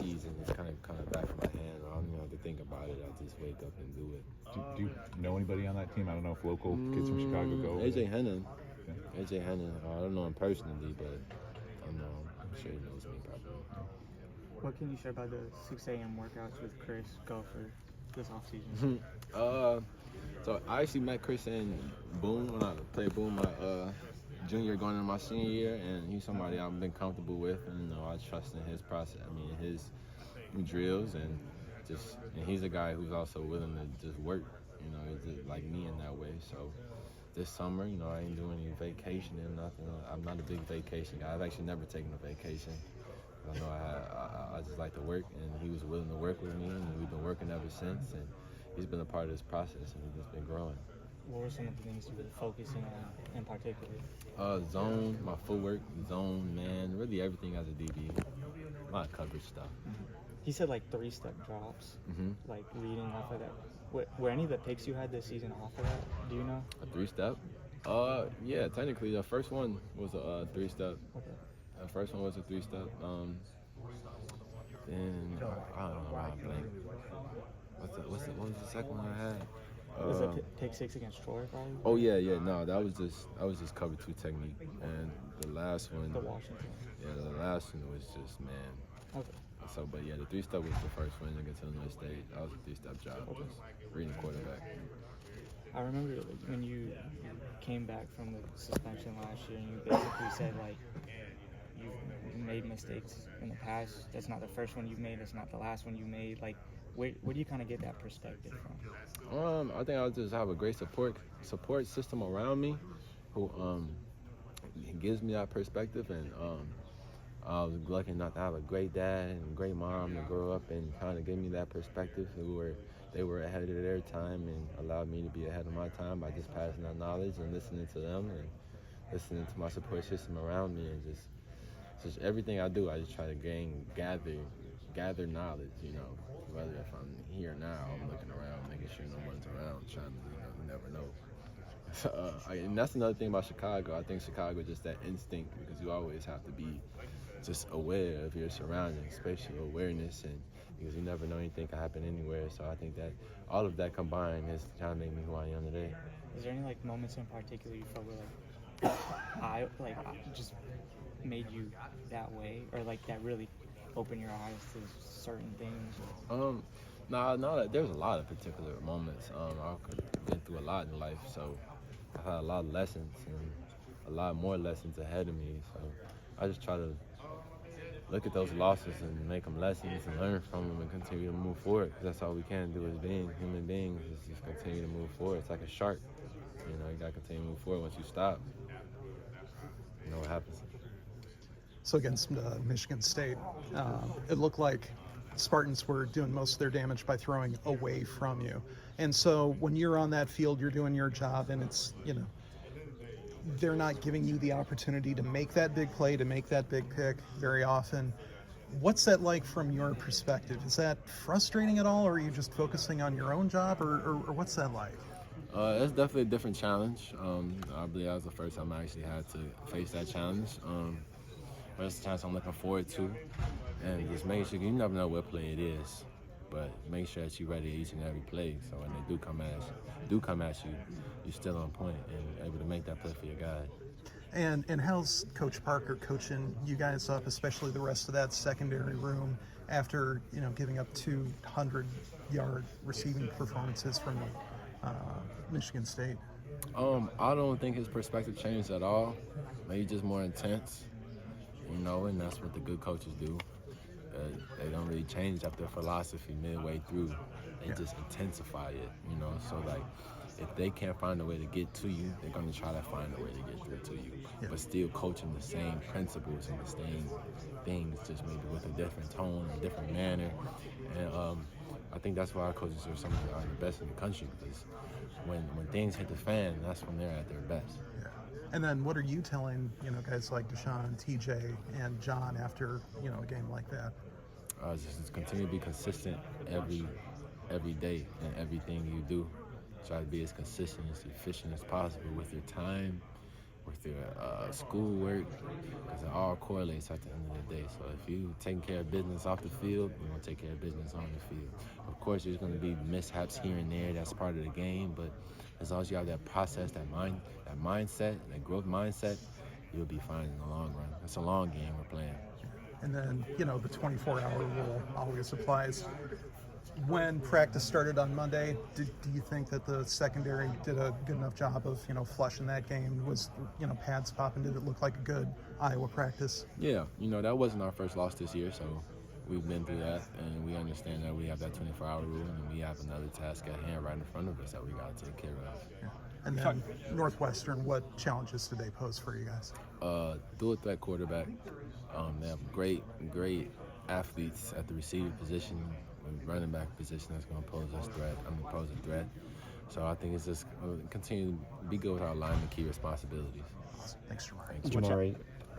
season is kind of back in my hand. I don't even have to think about it. I just wake up and do it. Do you know anybody on that team? I don't know if local kids from Chicago go. AJ Hennon. Yeah. AJ Hennon. I don't know him personally, but I'm sure he knows me probably. What can you share about the 6 a.m. workouts with Chris go for this offseason? So I actually met Chris in Boone when I played Boone my junior going into my senior year, and he's somebody I've been comfortable with, and I trust in his process. I mean his drills, and he's a guy who's also willing to just work. He's just like me in that way. So this summer, I ain't doing any vacationing, nothing. I'm not a big vacation guy. I've actually never taken a vacation. I know I just like to work, and he was willing to work with me, and we've been working ever since. And he's been a part of this process, and he's just been growing. What were some of the things you were focusing on in particular? Zone, my footwork, zone, man, really everything as a DB. A lot of coverage stuff. He said like 3-step drops, like leading off of that. Were any of the picks you had this season off of that? Do you know? A 3-step? Yeah, technically the first one was a 3-step. Okay. The first one was a 3-step. Then I don't know, I'm blank. What was the second one I had? Was it pick 6 against Troy, probably? Oh yeah. No, that was just cover 2 technique, and the last one. The Washington. Yeah, the last one was just man. Okay. So, but yeah, the 3-step was the first one to get to the North State. That was a 3-step job, just reading quarterback. I remember when you came back from the suspension last year, and you basically said like you've made mistakes in the past. That's not the first one you've made. That's not the last one you made. Like, where do you kind of get that perspective from? I think I just have a great support system around me, who gives me that perspective, and I was lucky enough to have a great dad and a great mom to grow up and kind of give me that perspective. They were ahead of their time and allowed me to be ahead of my time by just passing that knowledge and listening to them and listening to my support system around me, and just everything I do, I just try to gather knowledge. Whether if I'm here now, I'm looking around, making sure no one's around, trying to, you never know. And that's another thing about Chicago. I think Chicago is just that instinct, because you always have to be just aware of your surroundings, spatial awareness, and because you never know, anything can happen anywhere. So I think that all of that combined has kind of made me who I am today. Is there any moments in particular you felt were I just made you that way, or that really opened your eyes to certain things? No, there's a lot of particular moments. I've been through a lot in life, so I've had a lot of lessons and a lot more lessons ahead of me. So I just try to look at those losses and make them lessons and learn from them and continue to move forward, because that's all we can do as human beings, is just continue to move forward. It's like a shark. You got to continue to move forward. Once you stop, you know what happens. So against Michigan State, it looked like Spartans were doing most of their damage by throwing away from you. And so when you're on that field, you're doing your job, and it's, they're not giving you the opportunity to make that big play, to make that big pick very often. What's that like from your perspective? Is that frustrating at all, or are you just focusing on your own job, or what's that like? It's definitely a different challenge. I believe that was the first time I actually had to face that challenge. But it's a challenge I'm looking forward to, and just making sure, you never know what play it is, but make sure that you're ready each and every play, so when they do come at you, you're still on point and able to make that play for your guy. And how's Coach Parker coaching you guys up, especially the rest of that secondary room, after giving up 200-yard receiving performances from Michigan State? I don't think his perspective changed at all. Maybe just more intense, and that's what the good coaches do. They don't really change up their philosophy midway through. They just intensify it, So, if they can't find a way to get to you, they're going to try to find a way to get through to you. But still coaching the same principles and the same things, just maybe with a different tone, a different manner. And I think that's why our coaches are some of the best in the country, because when things hit the fan, that's when they're at their best. Yeah. And then what are you telling, guys like Deshaun, TJ, and John after, a game like that? Just continue to be consistent every day in everything you do. Try to be as consistent, as efficient as possible with your time, with your schoolwork, because it all correlates at the end of the day. So if you taking care of business off the field, you're gonna take care of business on the field. Of course, there's gonna be mishaps here and there. That's part of the game. But as long as you have that process, that mindset, that growth mindset, you'll be fine in the long run. It's a long game we're playing. And then, the 24-hour rule always applies. When practice started on Monday, do you think that the secondary did a good enough job of, flushing that game? Was, pads popping? Did it look like a good Iowa practice? Yeah, that wasn't our first loss this year, so we've been through that, and we understand that we have that 24-hour rule, and we have another task at hand right in front of us that we got to take care of. Yeah. And then Northwestern, what challenges did they pose for you guys? Dual threat quarterback. They have great athletes at the receiver position, running back position that's going to pose a threat. So I think it's just continue to be good with our line and key responsibilities. Awesome. Thanks, Jermari. Jermari,